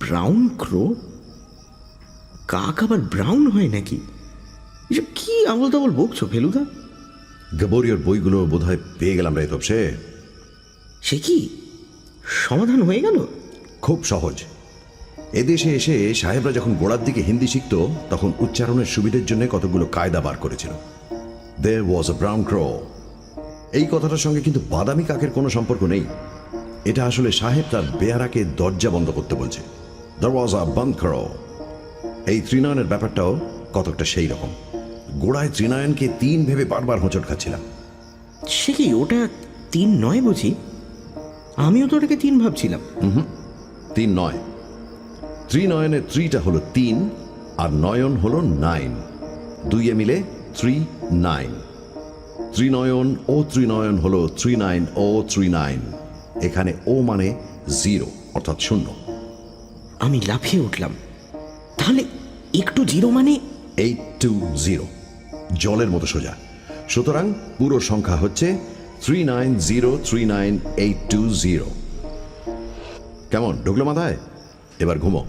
Brown ক্রো? কাক আবার brown হয় নাকি? এসব কি আবল তাবল বকছো ফেলুদা? গবোরিয়র বইগুলো বোধহয় পেয়ে গেলাম রে তপসে। সে কি সমাধান হয়ে গেল? খুব সহজ। এদেশে এসে সাহেবরা যখন গোড়ার দিকে হিন্দি শিখত তখন উচ্চারণের সুবিধের জন্য কতগুলো কায়দা বার করেছিল। There was a brown crow। এই কথাটার সঙ্গে কিন্তু বাদামি কাকের কোনো সম্পর্ক নেই। এটা আসলে সাহেব তার বেয়ারাকে দরজা বন্ধ করতে বলছে। There was a band crow। এই ত্রিনয়নের ব্যাপারটাও কতকটা সেই রকম। গোড়ায় ত্রিনয়নকে 3 ভেবে বারবার হোঁচট খাচ্ছিলাম। সে কি ওটা 3 নয় বুঝি? আমিও তো ওটাকে 3 ভাবছিলাম। 3 নয়। ত্রিনয়নের 3টা হলো 3 আর নয়ন হলো 9। 2 মিলে 3-9। ত্রিনয়ন ও ত্রিনয়ন হলো 39 ও 39। এখানে ও মানে 0 অর্থাৎ 0। আমি লাফিয়ে উঠলাম। তাহলে একটু 0 মানে 820, জলের মতো সোজা। সুতরাং পুরো সংখ্যা হচ্ছে 39039820। কেমন ঢুকলো মাথায়? এবার ঘুমো।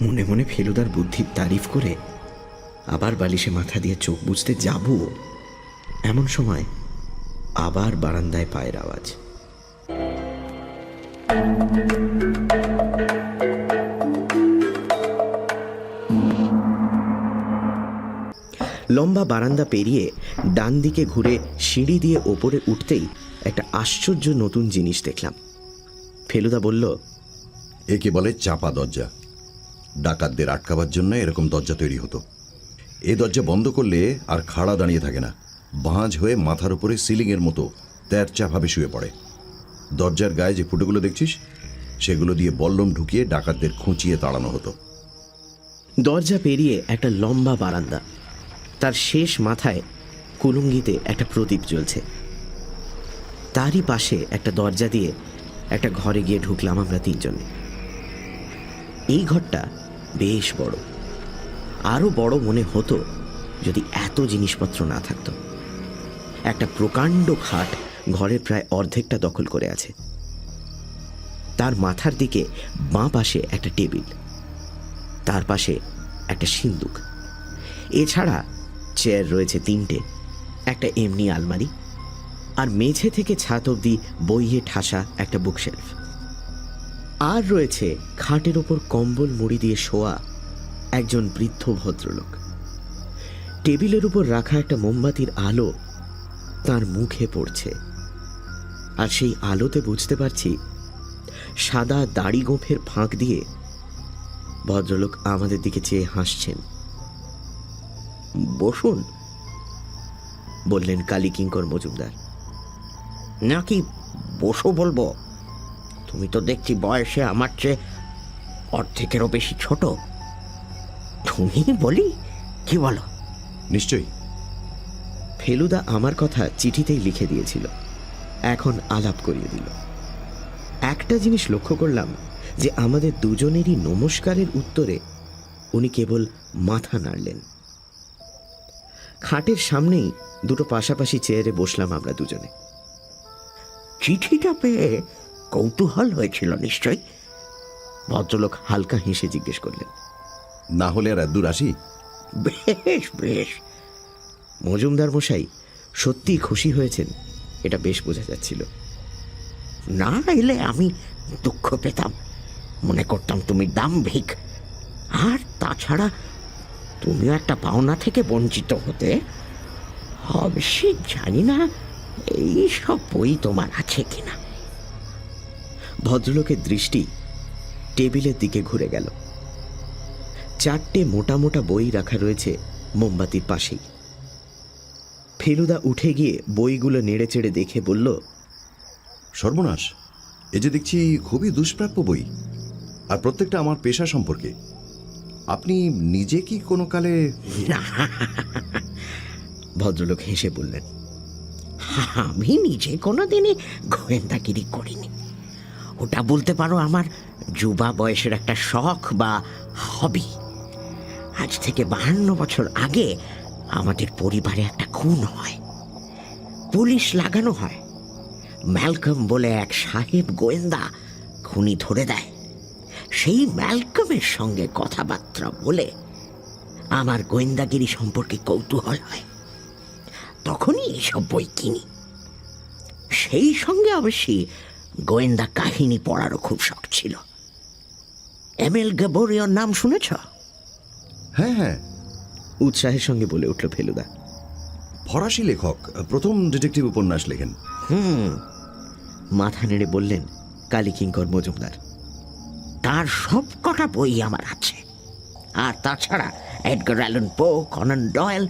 মনে মনে ফেলুদার বুদ্ধির তারিফ করে আবার বালিশে মাথা দিয়ে চোখ বুঝতে যাব, এমন সময় আবার বারান্দায় পায়ের আওয়াজ। লম্বা বারান্দা পেরিয়ে ডান দিকে ঘুরে সিঁড়ি দিয়ে ওপরে উঠতেই একটা আশ্চর্য নতুন জিনিস দেখলাম। ফেলুদা বলল, একে বলে চাপা দরজা। ডাকাতদের আটকাবার জন্য এরকম দরজা তৈরি হতো। এ দরজা বন্ধ করলে আর খাড়া দাঁড়িয়ে থাকে না, ভাঁজ হয়ে মাথার উপরে সিলিংয়ের মতো তেরচাভাবে শুয়ে পড়ে। দরজার গায়ে যে ফুটোগুলো দেখছিস সেগুলো দিয়ে বল্লম ঢুকিয়ে ডাকাতদের খুঁচিয়ে তাড়ানো হতো। দরজা পেরিয়ে একটা লম্বা বারান্দা, তার শেষ মাথায় কুলুঙ্গিতে একটা প্রদীপ জ্বলছে। তারই পাশে একটা দরজা দিয়ে একটা ঘরে গিয়ে ঢুকলাম আমরা 3 জনে। এই ঘরটা বেশ বড়, আরো বড় মনে হতো যদি এত জিনিসপত্র না থাকতো। একটা প্রকাণ্ড খাট ঘরের প্রায় অর্ধেকটা দখল করে আছে। তার মাথার দিকে বাঁ পাশে একটা টেবিল, তার পাশে একটা সিন্দুক। এছাড়া চেয়ার রয়েছে 3টে, একটা এমনি আলমারি, আর মেঝে থেকে ছাদ অবধি বইয়ে ঠাসা একটা বুকশেলফ। আর রয়েছে খাটের ওপর কম্বল মুড়ি দিয়ে শোয়া একজন বৃদ্ধ ভদ্রলোক। টেবিলের উপর রাখা একটা মোমবাতির আলো তার মুখে পড়ছে, আর সেই আলোতে বুঝতে পারছি সাদা দাড়ি গোঁফের ফাঁক দিয়ে ভদ্রলোক আমাদের দিকে চেয়ে হাসছেন। বসুন, বললেন কালীকিঙ্কর মজুমদার। নাকি বসো বলবো? তুমি তো দেখছি বয়সে আমার চেয়ে অর্ধেকেরও বেশি ছোট। তুমি বলি কি বলো? নিশ্চয়ই। ফেলুদা আমার কথা চিঠিতেই লিখে দিয়েছিল, এখন আলাপ করিয়ে দিল। একটা জিনিস লক্ষ্য করলাম যে আমাদের দুজনেরই নমস্কারের উত্তরে উনি কেবল মাথা নাড়লেন। খাটের সামনেই 2টো পাশাপাশি চেয়ারে বসলাম আমরা দুজনে। চিঠিটা পেয়ে কৌতূহল হয়েছিল নিশ্চয়? ভদ্রলোক হালকা হেসে জিজ্ঞেস করলেন। না হলে আর দূর আসি? বেশ বেশ। মজুমদার মশাই সত্যিই খুশি হয়েছেন, এটা বেশ বোঝা যাচ্ছিল। না এলে আমি দুঃখ পেতাম, মনে করতাম তুমি দাম্ভিক, আর তাছাড়া তুমিও একটা পাওনা থেকে বঞ্চিত হতে। অবশ্যই জানি না এই সব বই তোমার আছে কিনা। ভদ্রলোকের দৃষ্টি টেবিলের দিকে ঘুরে গেল। 4টে মোটা মোটা বই রাখা রয়েছে মোমবাতির পাশেই। ফেলুদা উঠে গিয়ে বইগুলো নেড়ে চেড়ে দেখে বলল, সর্বনাশ, এ যে দেখছি খুবই দুষ্প্রাপ্য বই, আর প্রত্যেকটা আমার পেশা সম্পর্কে। আপনি নিজে কি কোনো কালে? না, ভদ্রলোক হেসে বললেন, আমি নিজে কোনোদিনই গোয়েন্দাগিরি করিনি। ওটা বলতে পারো আমার যুবা বয়সের একটা শখ বা হবি। আজ থেকে 52 বছর আগে আমাদের পরিবারে একটা খুন হয়, পুলিশ লাগানো হয়। ম্যালকম বলে এক সাহেব গোয়েন্দা খুনি ধরে দেয়। সেই ম্যালকমের সঙ্গে কথাবার্তা বলে আমার গোয়েন্দাগিরি সম্পর্কে কৌতূহল হয়, তখনই এইসব বই কিনি। সেই সঙ্গে অবশ্যই গোয়েন্দা কাহিনী পড়ারও খুব শখ ছিল। এমএল গ্যাবোরিওর নাম শুনেছ? হ্যাঁ হ্যাঁ, উৎসাহের সঙ্গে বলে উঠল ফেলুদা। ফরাসি লেখক, প্রথম ডিটেকটিভ উপন্যাস লেখেন। মাথা নেড়ে বললেন কালীকিঙ্কর মজুমদার। তার সব কটা বই আমার আছে, আর তাছাড়া এডগার অ্যালান পো, কনান ডয়েল,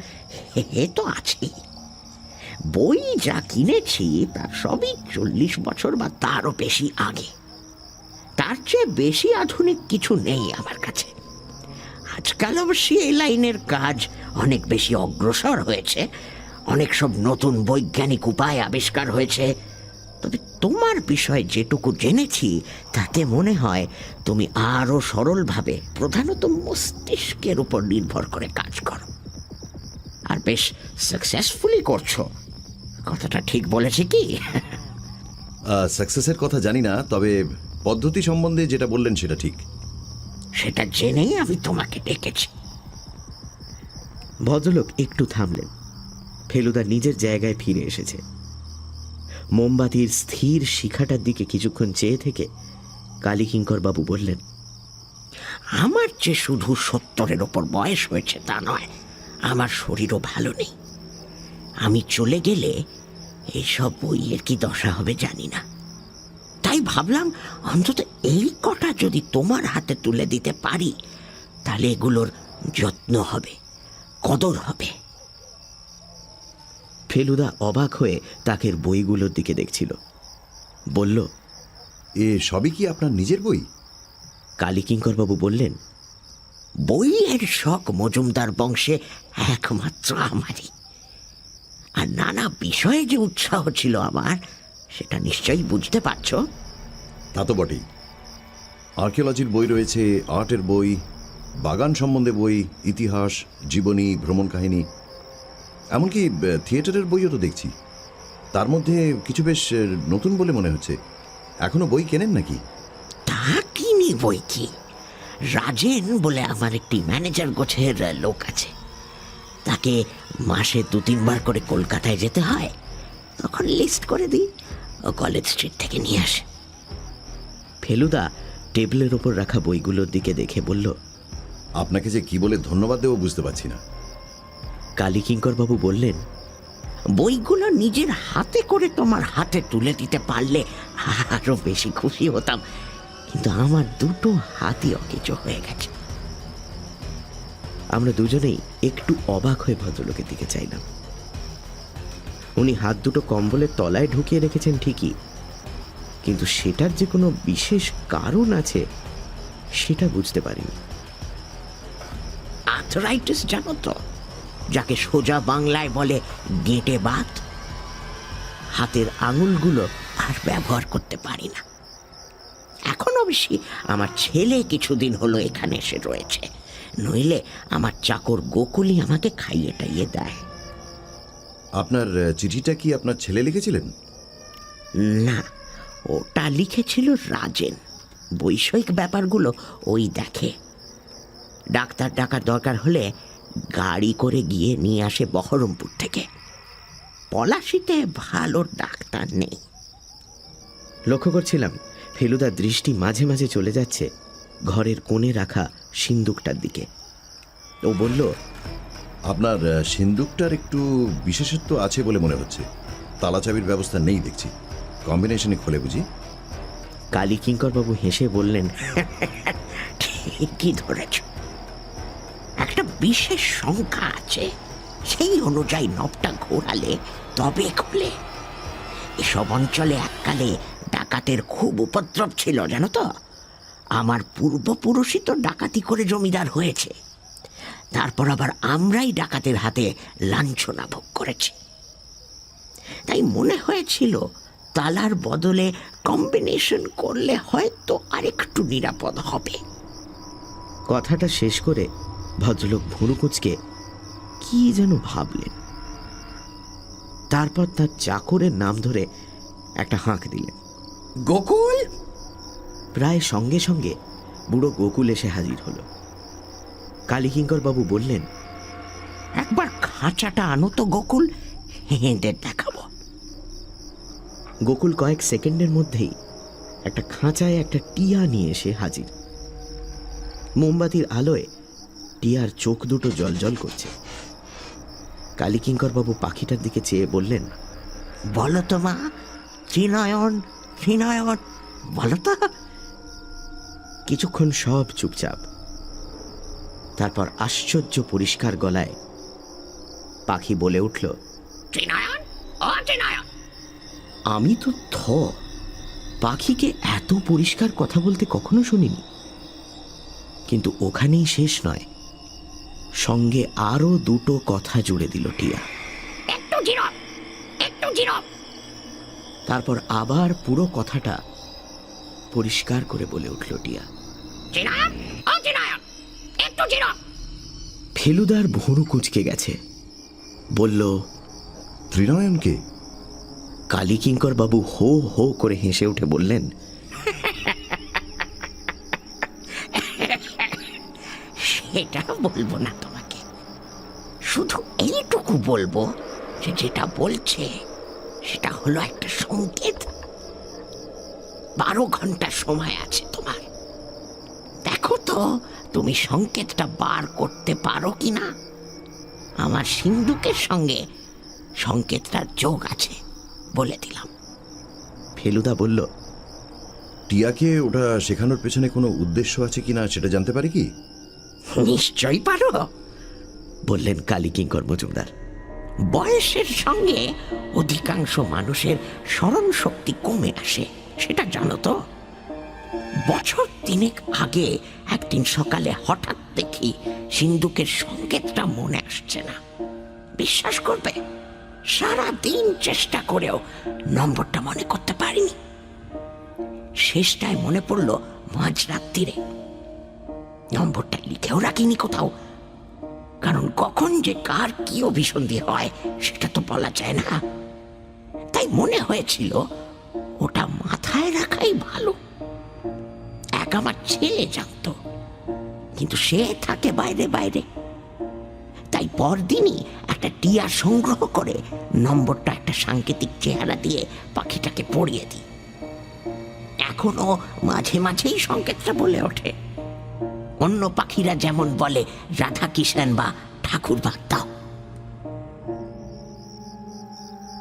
এ তো আছেই। বই যা কিনেছি তার সবই 40 বছর বা তারও বেশি আগে। তার চেয়ে বেশি আধুনিক কিছু নেই আমার কাছে। আজকাল অবশ্যই এই লাইনের কাজ অনেক বেশি অগ্রসর হয়েছে, অনেক সব নতুন বৈজ্ঞানিক উপায় আবিষ্কার হয়েছে। তবে তোমার বিষয়ে যেটুকু জেনেছি তাতে মনে হয় তুমি আরো সরলভাবে, প্রধানত মস্তিষ্কের উপর নির্ভর করে কাজ করো, আর বেশ সাকসেসফুলি করছো। কথাটা ঠিক বলেছি কি? সাকসেসের কথা জানি না, তবে পদ্ধতি সম্বন্ধে যেটা বললেন সেটা ঠিক। সেটা জেনেই আমি তোমাকে ডেকেছি। ভদ্রলোক একটু থামলেন। ফেলুদা নিজের জায়গায় ফিরে এসেছে। মোমবাতির স্থির শিখাটার দিকে কিছুক্ষণ চেয়ে থেকে কালীকিঙ্কর বাবু বললেন, আমার যে শুধু 70-এর ওপর বয়স হয়েছে তা নয়, আমার শরীরও ভালো নেই। আমি চলে গেলে এইসব বইয়ের কি দশা হবে জানি না। তাই ভাবলাম অন্তত এই কটা যদি তোমার হাতে তুলে দিতে পারি, তাহলে এগুলোর যত্ন হবে, কদর হবে। ফেলুদা অবাক হয়ে তাকের বইগুলোর দিকে দেখছিল। বলল, এ সবই কি আপনার নিজের বই? কালীকিঙ্কর বাবু বললেন, বইয়ের শখ মজুমদার বংশে একমাত্র আমারই। আর নানা বিষয়ে যে উৎসাহ ছিল আমার, সেটা নিশ্চয়ই বুঝতে পারছো। তা তো বটেই। আর্কিওলজির বই রয়েছে, আর্টের বই, বাগান সম্বন্ধে বই, ইতিহাস, জীবনী, ভ্রমণ কাহিনী, এমনকি থিয়েটারের বইও তো দেখছি। তার মধ্যে কিছু বেশ নতুন বলে মনে হচ্ছে। এখনো বই কেনেন নাকি? তা কিনি বই কি। রাজেন বলে আমার একটি ম্যানেজার গোছের লোক আছে, তাকে মাসে 2-3 বার করে কলকাতায় যেতে হয়। তখন লিস্ট করে দিই, ও কলেজ স্ট্রিট থেকে নিয়ে আসে। ফেলুদা টেবিলের ওপর রাখা বইগুলোর দিকে দেখে বলল, আপনাকে যে কি বলে ধন্যবাদ দেবো বুঝতে পারছি না। কালীকিঙ্কর বাবু বললেন, বইগুলো নিজের হাতে করে তোমার হাতে তুলে দিতে পারলে আরো বেশি খুশি হতাম, কিন্তু আমার দুটো হাতই অকেজো হয়ে গেছে। আমরা দুজনেই একটু অবাক হয়ে ভদ্রলোকের দিকে চাইলাম। উনি হাত দুটো কম্বলের তলায় ঢুকিয়ে রেখেছেন ঠিকই, কিন্তু সেটার যে কোনো বিশেষ কারণ আছে সেটা বুঝতে পারিনি। আর্থরাইটিস জানো তো, যাকে সোজা বাংলায় বলে গেঁটে বাত। হাতের আঙুলগুলো আর ব্যবহার করতে পারি না। এখন অবশ্যই আমার ছেলে কিছুদিন হলো এখানে এসে রয়েছে, নইলে আমার চাকর গোকুলি আমাকে খাইয়ে টাইয়ে দেয়। আপনার চিঠিটা কি আপনার ছেলে লিখেছিলেন? না, ওটা লিখেছিল রাজেন। বৈষয়িক ব্যাপারগুলো ওই দেখে। ডাক্তার ডাকার দরকার হলে গাড়ি করে গিয়ে নিয়ে আসে বহরমপুর থেকে। পলাশিতে ভালো ডাক্তার নেই। লক্ষ্য করছিলাম ফেলুদার দৃষ্টি মাঝে মাঝে চলে যাচ্ছে ঘরের কোণে রাখা সিন্দুকটার দিকে। ও বলল, আপনার সিন্দুকটার একটু বিশেষত্ব আছে বলে মনে হচ্ছে। তালাচাবির ব্যবস্থা নেই দেখছি, কম্বিনেশনে খোলে বুঝি? কালীকিঙ্কর বাবু হেসে বললেন, ঠিকই ধরেছ। একটা বিশেষ সংখ্যা আছে, সেই অনুযায়ী নবটা ঘোরালে তবে খোলে। এসব অঞ্চলে এককালে ডাকাতের খুব উপদ্রব ছিল জানো তো। আমার পূর্বপুরুষই তো ডাকাতি করে জমিদার হয়েছে, তারপর আবার আমরাই ডাকাতের হাতে লাঞ্ছনা ভোগ করেছি। তাই মনে হয়েছিল তালার বদলে কম্বিনেশন করলে হয়তো আরেকটু নিরাপদ হবে। কথাটা শেষ করে ভদ্রলোক ভুরু কুঁচকে কি যেন ভাবলেন। তারপর তার চাকরের নাম ধরে একটা হাঁক দিলেন। গোকুল! প্রায় সঙ্গে সঙ্গে বুড়ো গোকুল এসে হাজির হলো। কালীকিঙ্কর বাবু বললেন, একবার খাঁচাটা আনো তো গোকুল, এদের দেখাবো। গোকুল কয়েক সেকেন্ডের মধ্যেই একটা খাঁচায় একটা টিয়া নিয়ে এসে হাজির। মোমবাতির আলোয় টিয়ার চোখ দুটো জলজল করছে। কালীকিঙ্কর বাবু পাখিটার দিকে চেয়ে বললেন, বলো তো মা, ত্রিনয়ন ত্রিনয়ন, বলো তো। কিছুক্ষণ সব চুপচাপ। তারপর আশ্চর্য পরিষ্কার গলায় পাখি বলে উঠল, ত্রিনয়ন, ও ত্রিনয়ন। আমি তো পাখিকে এত পরিষ্কার কথা বলতে কখনো শুনিনি। কিন্তু ওখানেই শেষ নয়, সঙ্গে আরো দুটো কথা জুড়ে দিল টিয়া। একটু জিরো, একটু জিরো। তারপর আবার পুরো কথাটা পরিষ্কার করে বলে উঠল টিয়া। ত্রিনয়ন, ও ত্রিনয়ন, একটু জিরো। ফেলুদার ভুরু কুঁচকে গেছে। বলল, ত্রিনয়নকে? কালীকিঙ্কর বাবু হো হো করে হেসে উঠে বললেন, সেটা বলবো না তোমাকে, শুধু এইটুকু বলবো যে যেটা বলছে সেটা হলো একটা সংকেত। 12 ঘন্টা সময় আছে তোমার। দেখো তো তুমি সংকেতটা বার করতে পারো কিনা। আমার সিন্ধুকের সঙ্গে সংকেতটার যোগ আছে, বলে দিলাম। ফেলুদা বলল, টিয়াকে ওটা শেখানোর পেছনে কোনো উদ্দেশ্য আছে কিনা সেটা জানতে পারি কি? নিশ্চয়ই পারো, বললেন কালীকিঙ্কর মজুমদার। বয়সের সঙ্গে অধিকাংশ মানুষের স্মরণ শক্তি কমে আসে, সেটা জানো তো। বছর 3 আগে একদিন সকালে হঠাৎ দেখি সিন্ধুকের সংকেতটা মনে আসছে না। বিশ্বাস করবে, সারা দিন চেষ্টা করেও নম্বরটা মনে করতে পারিনি। শেষটায় মনে পড়ল মাঝরাত্রিরে। নম্বরটা লিখেও রাখিনি কোথাও, কারণ কখন যে কার কি অভিসন্ধি হয় সেটা তো বলা যায় না। তাই মনে হয়েছিল ওটা মাথায় রাখাই ভালো। এক আমার ছেলে জানতো, কিন্তু সে থাকে বাইরে বাইরে। তাই পরদিনই একটা টিয়া সংগ্রহ করে নম্বরটা একটা সাংকেতিক চেহারা দিয়ে পাখিটাকে পড়িয়ে দিই। এখনো মাঝে মাঝেই সংকেতটা বলে ওঠে। অন্য পাখিরা যেমন বলে রাধা কিষাণ বা ঠাকুর বাদ দাও।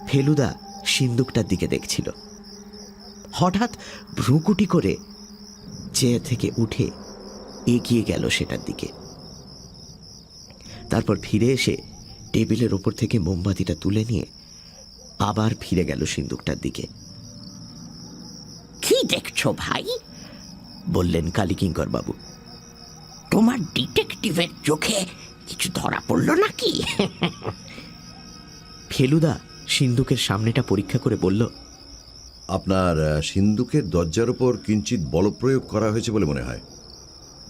ফেলুদা সিন্দুকটার দিকে দেখছিল। হঠাৎ ভ্রুকুটি করে চেয়ার থেকে উঠে এগিয়ে গেল সেটার দিকে। তারপর ফিরে এসে টেবিলের ওপর থেকে মোমবাতিটা তুলে নিয়ে আবার ফিরে গেল সিন্দুকটার দিকে। কি দেখছো ভাই? বললেন কালীকিঙ্কর বাবু। তোমার ডিটেকটিভের চোখে কিছু ধরা পড়লো নাকি? ফেলুদা সিন্দুকের সামনেটা পরীক্ষা করে বলল, আপনার সিন্ধুকের দরজার ওপর কিঞ্চিত বলপ্রয়োগ করা হয়েছে বলে মনে হয়।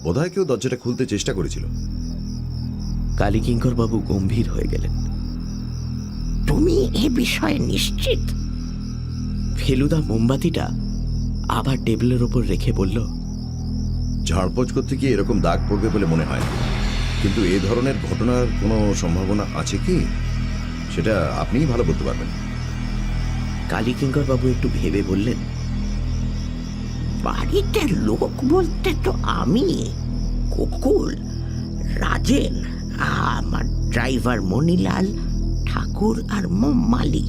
বোধহয় কেউ দরজাটা খুলতে চেষ্টা করেছিল। কালীকিঙ্কর বাবু গম্ভীর হয়ে গেলেন। তুমি এ বিষয়ে নিশ্চিত? ফেলুদা মোমবাতিটা আবার টেবিলের ওপর রেখে বলল, ঝাড়পোছ করতে গিয়ে এরকম দাগ পড়বে বলে মনে হয় না, কিন্তু এ ধরনের ঘটনার কোনো সম্ভাবনা আছে কি সেটা আপনিই ভালো বলতে পারবেন। কালীকিঙ্কর বাবু একটু ভেবে বললেন, বাড়িতে লোক বলতে তো আমি, গোকুল, রাজেন, আমার ড্রাইভার মণিলাল, ঠাকুর আর মালি।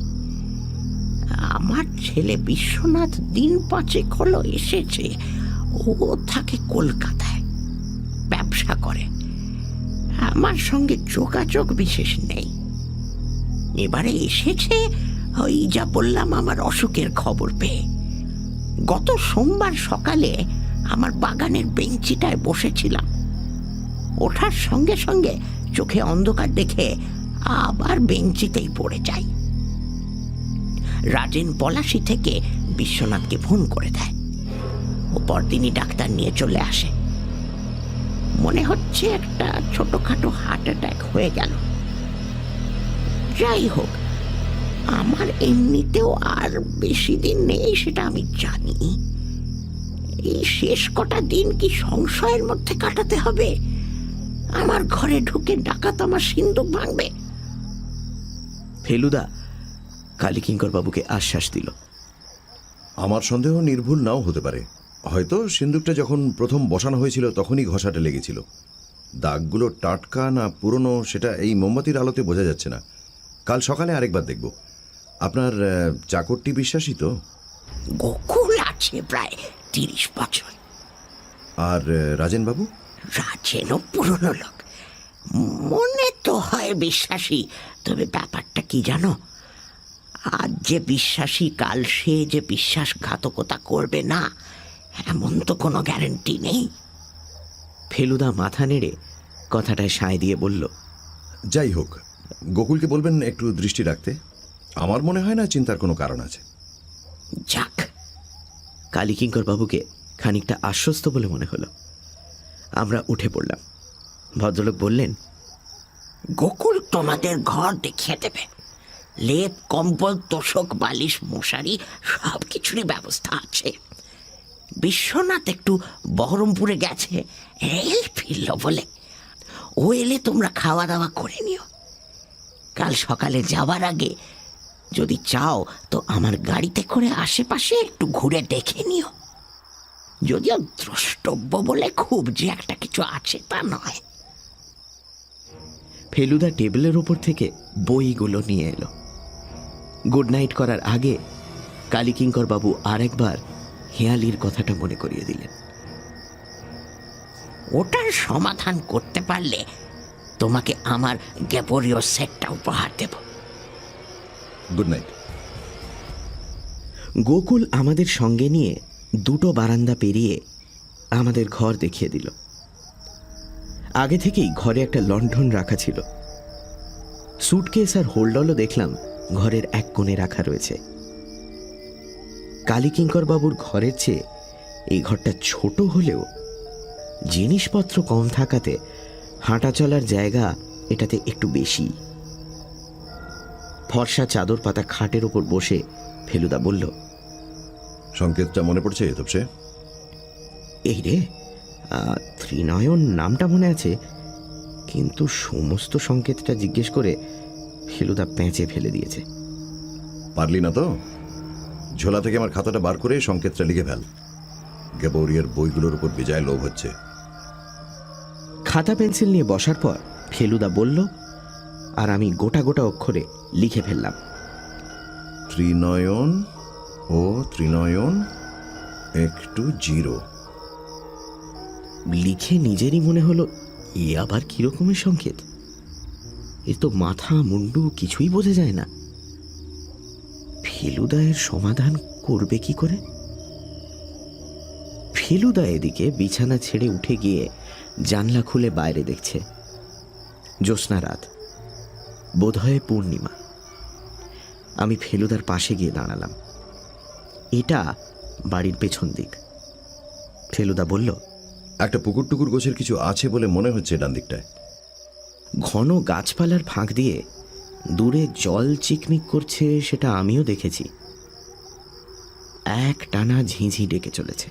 আমার ছেলে বিশ্বনাথ দিন 5 হলো এসেছে। ও থাকে কলকাতায়, ব্যবসা করে। আমার সঙ্গে যোগাযোগ বিশেষ নেই। এবারে এসেছে ওই যা বললাম আমার অসুখের খবর পেয়ে। গত সোমবার সকালে আমার বাগানের বেঞ্চিটায় বসেছিলাম। ওঠার সঙ্গে সঙ্গে চোখে অন্ধকার দেখে আবার বেঞ্চিতেই পড়ে যাই। রাজেন পলাশী থেকে বিশ্বনাথকে ফোন করে দেয়। ও পরদিনই ডাক্তার নিয়ে চলে আসে। মনে হচ্ছে একটা ছোটখাটো হার্ট অ্যাটাক হয়ে গেল। যাই হোক, আমার এমনিতেও আর বেশি দিন নেই, সেটা আমি জানি। এই শেষ কটা দিন কি সংশয়ের মধ্যে কাটাতে হবে? আমার ঘরে ঢুকে ডাকাত আমার সিন্দুক ভাঙবে। ফেলুদা কালীকিঙ্কর বাবুকে আশ্বাস দিল। আমার সন্দেহ নির্ভুল নাও হতে পারে। হয়তো সিন্দুকটা যখন প্রথম বসানো হয়েছিল তখনই ঘষাটা লেগেছিল। দাগগুলো টাটকা না পুরনো সেটা এই মোমবাতির আলোতে বোঝা যাচ্ছে না। কাল সকালে আরেকবার দেখব। আপনার চাকরটি বিশ্বাসী তো? গোকুল আছে প্রায় 30 বছর। আর রাজেনবাবু? রাজেনও পুরনো লোক, মনে তো হয় বিশ্বাসী, তবে ব্যাপারটা কি জানো, আজ যে বিশ্বাসী কাল সে যে বিশ্বাসঘাতকতা করবে না এমন তো কোনো গ্যারান্টি নেই। ফেলুদা মাথা নেড়ে কথাটায় সায় দিয়ে বলল, যাই হোক, গোকুলকে বলবেন একটু দৃষ্টি রাখতে। আমার মনে হয় না চিন্তার কোনো কারণ আছে। যাক, কালীকিঙ্কর বাবুকে খানিকটা আশ্বস্ত বলে মনে হলো। আমরা উঠে পড়লাম। ভদ্রলোক বললেন, গোকুল তোমাদের ঘর দেখিয়ে দেবে। লেপ, কম্বল, তোষক, বালিশ, মশারি সব কিছুরই ব্যবস্থা আছে। বিশ্বনাথ একটু বহরমপুরে গেছে, এই ফিরল বলে। ও এলে তোমরা খাওয়া দাওয়া করে নিও। কাল সকালে যাবার আগে যদি চাও তো আমার গাড়িতে করে আশেপাশে একটু ঘুরে দেখে নিও। যদিও দ্রষ্টব্য বলে খুব যে একটা কিছু আছে তা নয়। ফেলুদা টেবিলের ওপর থেকে বইগুলো নিয়ে এলো। গুড নাইট করার আগে কালীকিঙ্কর বাবু আরেকবার হেয়ালির কথাটা মনে করিয়ে দিলেন। ওটার সমাধান করতে পারলে তোমাকে আমার গ্যাবোরিও সেটটা উপহার দেব। Good night. গোকুল আমাদের সঙ্গে নিয়ে দুটো বারান্দা পেরিয়ে আমাদের ঘর দেখিয়ে দিল। আগে থেকেই ঘরে একটা লণ্ঠন রাখা ছিল। সুটকেস আর হোল্ডলও দেখলাম ঘরের এক কোণে রাখা রয়েছে। কালীকিঙ্কর বাবুর ঘরের চেয়ে এই ঘরটা ছোট হলেও জিনিসপত্র কম থাকাতে হাঁটা চলার জায়গা এটাতে একটু বেশি। ফর্সা চাদর পাতা খাটের ওপর বসে ফেলুদা বলল, সংকেতটা মনে পড়ছে তপসে? এই রে, ত্রিনয়ন নামটা মনে আছে, কিন্তু সমস্ত সংকেতটা জিজ্ঞেস করে ফেলুদা পেঁচে ফেলে দিয়েছে। পারলি না তো? ঝোলা থেকে আমার খাতাটা বার করে সংকেতটা লিখে ফেল। গ্যাবোরিয়ার বইগুলোর উপর বেজায় লোভ হচ্ছে। খাতা পেন্সিল নিয়ে বসার পর ফেলুদা বলল, আর আমি গোটা গোটা অক্ষরে লিখে ফেললাম, ত্রিনয়ন ও ত্রিনয়ন একটু জিরো। লিখে নিজেরই মনে হলো, এ আবার কিরকমের সংকেত? এর তো মাথা মুন্ডু কিছুই বোঝা যায় না। ফেলুদা এর সমাধান করবে কি করে? ফেলুদা এদিকে বিছানা ছেড়ে উঠে গিয়ে জানলা খুলে বাইরে দেখছে। জ্যোৎস্না রাত, বোধহয় পূর্ণিমা। আমি ফেলুদার পাশে গিয়ে দাঁড়ালাম। এটা বাড়ির পেছন দিক। ফেলুদা বলল, একটা পুকুর টুকুর গোছের কিছু আছে বলে মনে হচ্ছে ডান দিকটায়। ঘন গাছপালার ফাঁক দিয়ে দূরে জল চিকমিক করছে, সেটা আমিও দেখেছি। এক টানা ঝিঁঝি ডেকে চলেছে।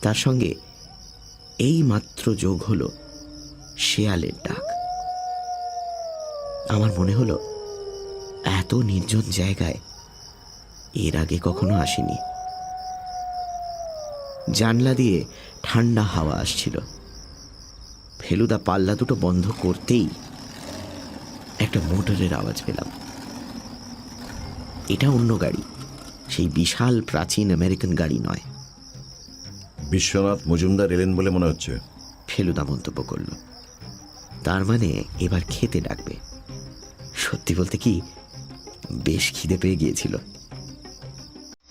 তার সঙ্গে এই মাত্র যোগ হলো শেয়ালের ডাক। আমার মনে হলো এত নির্জন জায়গায় এর আগে কখনো আসিনি। জানলা দিয়ে ঠান্ডা হাওয়া আসছিল। ফেলুদা পাল্লা দুটো বন্ধ করতেই একটা মোটরের আওয়াজ পেলাম। এটা অন্য গাড়ি, সেই বিশাল প্রাচীন আমেরিকান গাড়ি নয়। বিশ্বনাথ মজুমদার এলেন বলে মনে হচ্ছে, ফেলুদা মন্তব্য করল। তার মানে এবার খেতে ডাকবে। সত্যি বলতে কি, বেশ খিদে পেয়ে গিয়েছিল।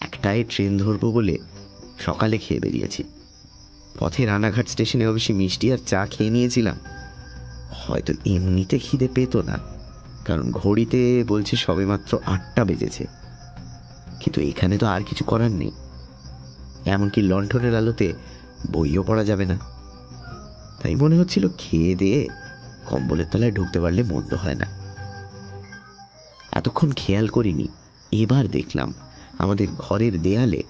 একটাই ট্রেন ধরবো বলে সকালে খেয়ে বেরিয়েছি। পথে রানাঘাট স্টেশনে অবশ্যই মিষ্টি আর চা খেয়ে নিয়েছিলাম। হয়তো এমনিতে খিদে পেত না, কারণ ঘড়িতে বলছে সবেমাত্র 8টা বেজেছে। কিন্তু এখানে তো আর কিছু করার নেই। এমনকি লণ্ঠনের আলোতে বইও পড়া যাবে না। তাই মনে হচ্ছিল খেয়ে দিয়ে কম্বলের তলায় ঢুকতে পারলে মন্দ হয় না। এতক্ষণ খেয়াল করিনি, এবার দেখলাম আমাদের ঘরের দেয়ালে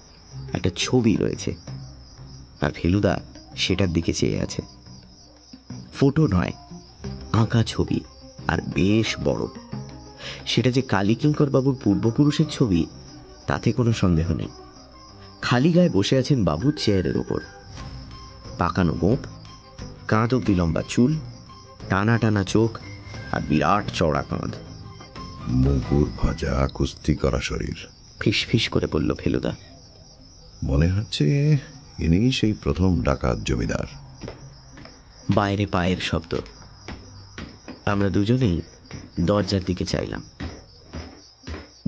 একটা ছবি রয়েছে। আর ফেলুদা সেটার দিকে চেয়ে আছে। ফটো নয়, আঁকা ছবি, আর বেশ বড়। সেটা যে কালীকিঙ্কর বাবুর পূর্বপুরুষের ছবি তাতে কোনো সন্দেহ নেই। খালি গায়ে বসে আছেন বাবু চেয়ারের ওপর। পাকানো গোঁপ, কাঁধ অব্দি লম্বা চুল, টানা টানা চোখ, আর বিরাট চওড়া কাঁধ। মুগুর ভাজা কুস্তি করা শরীর। ফিস ফিস করে বলল ফেলুদা। মনে হচ্ছে ইনি সেই প্রথম ডাকাত জমিদার। বাইরে পায়ের শব্দ। আমরা দুজনেই দরজার দিকে চাইলাম।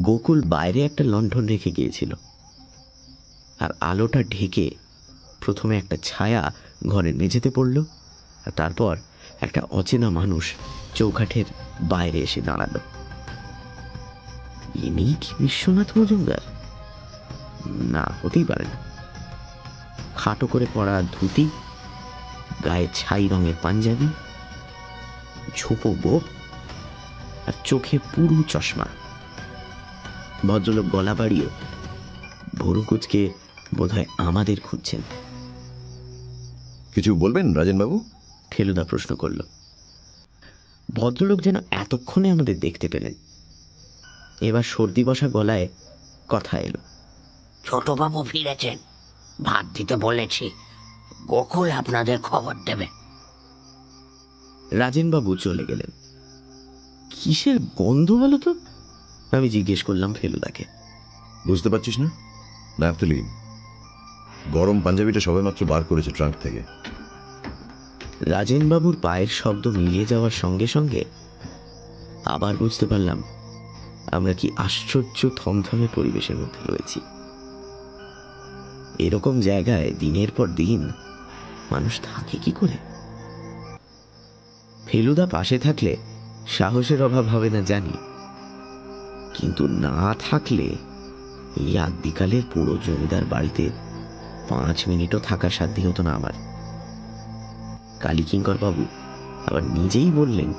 গোকুল বাইরে একটা লণ্ঠন রেখে গিয়েছিল, আর আলোটা ঢেকে প্রথমে একটা ছায়া ঘরের মেঝেতে পড়ল, আর তারপর একটা অচেনা মানুষ চৌকাঠের বাইরে এসে দাঁড়ালো। ইনি কি বিশ্বনাথ মজুমদার? না, হতেই পারে না। খাটো করে পরা ধুতি, গায়ে ছাই রঙের পাঞ্জাবি, ছোপো গোপ, আর চোখে পুরু চশমা। ভদ্রলোক গলা বাড়িয়ে ভরু কুচকে বোধহয় আমাদের খুঁজছেন। কিছু বলবেন রাজেনবাবু? ফেলুদা প্রশ্ন করল। ভদ্রলোক যেন এতক্ষণে আমাদের দেখতে পেলেন। এবার সর্দি বসা গলায় কথা এলো। ছোটবাবু ফিরেছেন, ভাত দিতে বলেছি, গোকুল আপনাদের খবর দেবে। রাজেনবাবু চলে গেলেন। কিসের গন্ধ বলো তো? আমি জিজ্ঞেস করলাম ফেলুদাকে। বুঝতে পারছিস না? ন্যাপথলিন। গরম পাঞ্জাবিটা সবেমাত্র বার করেছে ট্রাঙ্ক থেকে। রাজেনবাবুর পায়ের শব্দ মিলিয়ে যাওয়ার সঙ্গে সঙ্গে আবার বুঝতে পারলাম আমরা কি আশ্চর্য থমথমে পরিবেশের মধ্যে রয়েছি। এরকম জায়গায় দিনের পর দিন মানুষ থাকে কি করে? ফেলুদা পাশে থাকলে সাহসের অভাব হবে না জানি, কিন্তু না থাকলে এই আধ বিকালের পুরো জমিদার বাড়িতে 5 মিনিটও থাকার সাধ্য হতো না আমার। কালীকিঙ্কর বাবু আবার নিজেই বললেন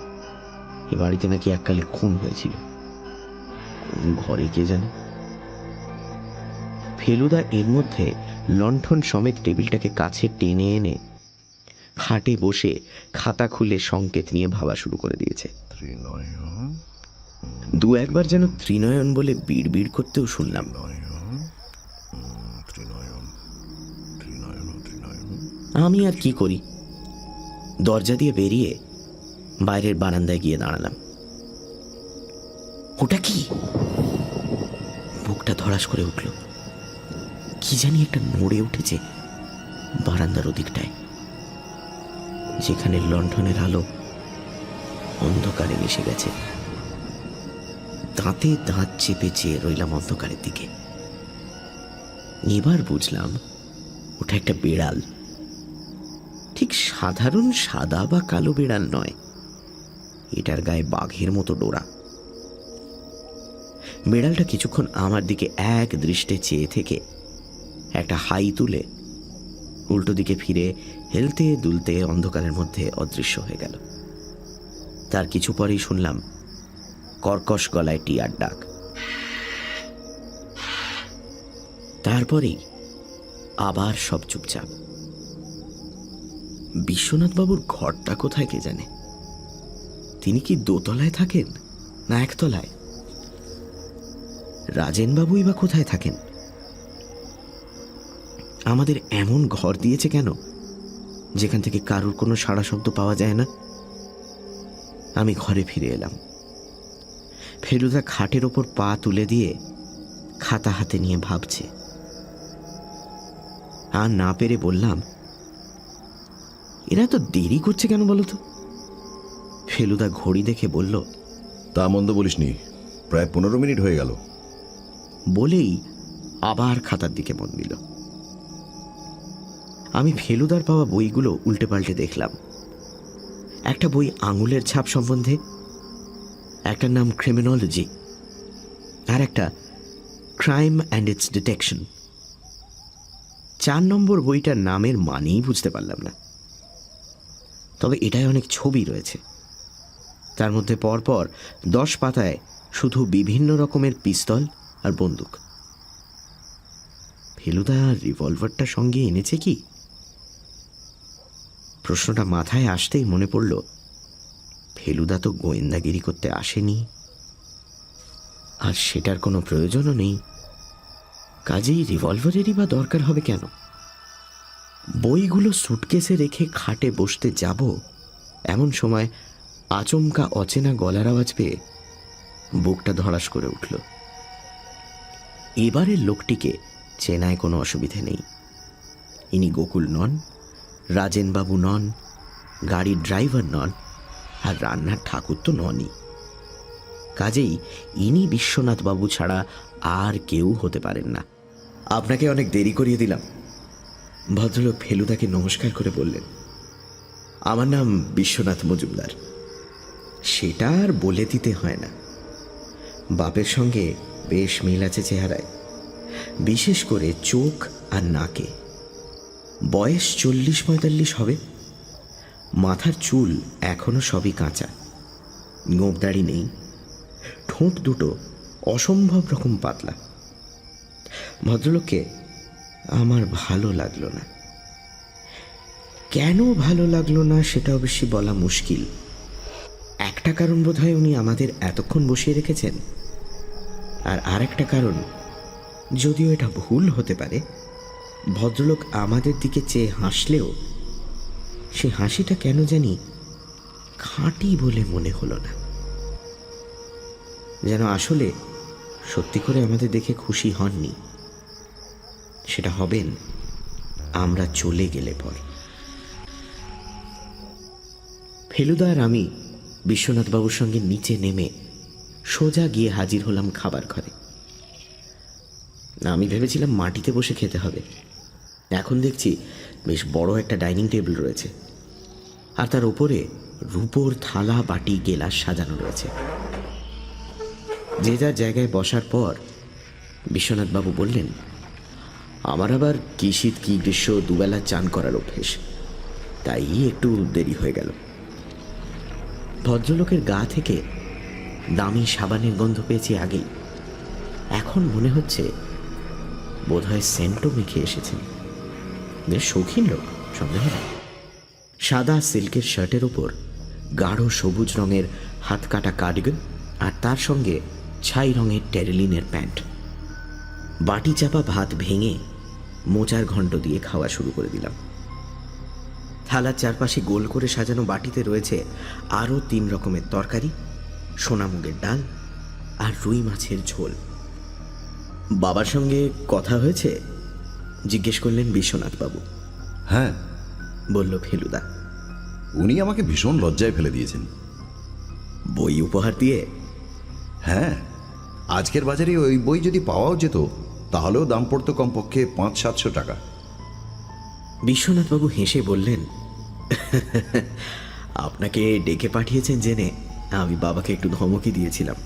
এ বাড়িতে নাকি এককালে খুন হয়েছিল। কোন ঘরে কে জানে? ফেলুদা এর মধ্যে লণ্ঠন সমেত টেবিলটাকে কাছে টেনে এনে খাটে বসে খাতা খুলে সংকেত নিয়ে ভাবা শুরু করে দিয়েছে। দু একবার যেন ত্রিনয়ন বলে বিড় বিড় করতেও শুনলাম। আমি আর কি করি, দরজা দিয়ে বেরিয়ে বাইরের বারান্দায় গিয়ে দাঁড়ালাম। ওটা কি? বুকটা ধড়াস করে উঠল। কি জানি একটা নড়ে উঠেছে বারান্দার ওদিকটায়, যেখানে লণ্ঠনের আলো অন্ধকারে মিশে গেছে। দাঁতে দাঁত চেপে চেয়ে রইলাম অন্ধকারের দিকে। এবার বুঝলাম ওটা একটা বেড়াল। ঠিক সাধারণ সাদা বা কালো বেড়াল নয়, এটার গায়ে বাঘের মতো ডোরা। বেড়ালটা কিছুক্ষণ আমার দিকে এক দৃষ্টে চেয়ে থেকে একটা হাই তুলে উল্টো দিকে ফিরে হেলতে দুলতে অন্ধকারের মধ্যে অদৃশ্য হয়ে গেল। তার কিছু পরেই শুনলাম কর্কশ গলায় টিয়ার ডাক। তারপরেই আবার সব চুপচাপ। বিশ্বনাথ বাবুর ঘরটা কোথায় কে জানে? তিনি কি দোতলায় থাকেন না একতলায়? রাজেনবাবুই বা কোথায় থাকেন? আমাদের এমন ঘর দিয়েছে কেন যেখান থেকে কারুর কোনো সাড়া শব্দ পাওয়া যায় না? আমি ঘরে ফিরে এলাম। ফেলুদা খাটের ওপর পা তুলে দিয়ে খাতা হাতে নিয়ে ভাবছে। আর না পেরে বললাম, এরা তো দেরি করছে কেন বলতো? ফেলুদা ঘড়ি দেখে বলল, তা মন্দ বলিসনি, প্রায় 15 মিনিট হয়ে গেল। বলেই আবার খাতার দিকে মন দিল। আমি ফেলুদার পাওয়া বইগুলো উল্টে পাল্টে দেখলাম। একটা বই আঙুলের ছাপ সম্বন্ধে, একটার নাম ক্রিমিনোলজি, আর একটা ক্রাইম অ্যান্ড ইটস ডিটেকশন। 4 নম্বর বইটার নামের মানেই বুঝতে পারলাম না, তবে এটায় অনেক ছবি রয়েছে। তার মধ্যে পরপর 10 পাতায় শুধু বিভিন্ন রকমের পিস্তল আর বন্দুক। ফেলুদা রিভলভারটা সঙ্গে এনেছে কি? প্রশ্নটা মাথায় আসতেই মনে পড়ল, ফেলুদা তো গোয়েন্দাগিরি করতে আসেনি, আর সেটার কোনো প্রয়োজনও নেই। কাজেই রিভলভারেরই বা দরকার হবে কেন? বইগুলো সুটকেসে রেখে খাটে বসতে যাব, এমন সময় আচমকা অচেনা গলার আওয়াজ পেয়ে বুকটা ধড়াস করে উঠল। এবারের লোকটিকে চেনায় কোনো অসুবিধে নেই। ইনি গোকুল নন, রাজেনবাবু নন, গাড়ির ড্রাইভার নন, আর রান্নার ঠাকুর তো ননই। কাজেই ইনি বিশ্বনাথবাবু ছাড়া আর কেউ হতে পারেন না। আপনাকে অনেক দেরি করিয়ে দিলাম। ভদ্রলোক ফেলুদাকে নমস্কার করে বললেন, আমার নাম বিশ্বনাথ মজুমদার। সেটা আর বলে দিতে হয় না। বাপের সঙ্গে বেশ মিল আছে চেহারায়, বিশেষ করে চোখ আর নাকে। বয়স 40-45 হবে। মাথার চুল এখনো সবই কাঁচা, গোঁপদাড়ি নেই, ঠোঁট দুটো অসম্ভব রকম পাতলা। ভদ্রলোককে আমার ভালো লাগলো না। কেন ভালো লাগলো না সেটা অবশ্যই বলা মুশকিল। একটা কারণ বোধহয় উনি আমাদের এতক্ষণ বসিয়ে রেখেছেন, আর আরেকটা কারণ, যদিও এটা ভুল হতে পারে, ভদ্রলোক আমাদের দিকে চেয়ে হাসলেও সে হাসিটা কেন জানি খাঁটি বলে মনে হলো না। যেন আসলে সত্যি করে আমাদের দেখে খুশি হননি। সেটা হবেন আমরা চলে গেলে পর। ফেলুদা আর আমি বিশ্বনাথবাবুর সঙ্গে নিচে নেমে সোজা গিয়ে হাজির হলাম খাবার ঘরে। আমি ভেবেছিলাম মাটিতে বসে খেতে হবে। এখন দেখছি বেশ বড় একটা ডাইনিং টেবিল রয়েছে, আর তার উপরে রূপোর থালা, বাটি, গেলাস সাজানো রয়েছে। যে যার জায়গায় বসার পর বিশ্বনাথবাবু বললেন, আমার আবার কি শীত কি গ্রীষ্ম দুবেলা চান করার অভ্যেস, তাই একটু দেরি হয়ে গেল। ভদ্রলোকের গা থেকে দামি সাবানের গন্ধ পেয়েছি আগেই। এখন মনে হচ্ছে বোধহয় সেন্টও মেখে এসেছেন। বেশ শৌখিন লোক, সন্দেহ নেই। সাদা সিল্কের শার্টের ওপর গাঢ় সবুজ রঙের হাত কাটা কার্ডিগান, আর তার সঙ্গে ছাই রঙের টেরিলিনের প্যান্ট। বাটি চাপা ভাত ভেঙে মোচার ঘণ্ট দিয়ে খাওয়া শুরু করে দিলাম। থালার চারপাশে গোল করে সাজানো বাটিতে রয়েছে আরও 3 রকমের তরকারি, সোনামুগের ডাল আর রুই মাছের ঝোল। বাবার সঙ্গে কথা হয়েছে? জিজ্ঞেস করলেন বিশ্বনাথবাবু। হ্যাঁ, বলল ফেলুদা। উনি আমাকে ভীষণ লজ্জায় ফেলে দিয়েছেন। বই উপহার দিয়ে? হ্যাঁ, আজকের বাজারে ওই বই যদি পাওয়াও যেত তাহলেও দাম পড়তো কমপক্ষে 500-700 টাকা। বিশ্বনাথবাবু হেসে বললেন, আপনাকে ডেকে পাঠিয়েছেন জেনে আমি বাবাকে একটু ধমকি দিয়েছিলাম।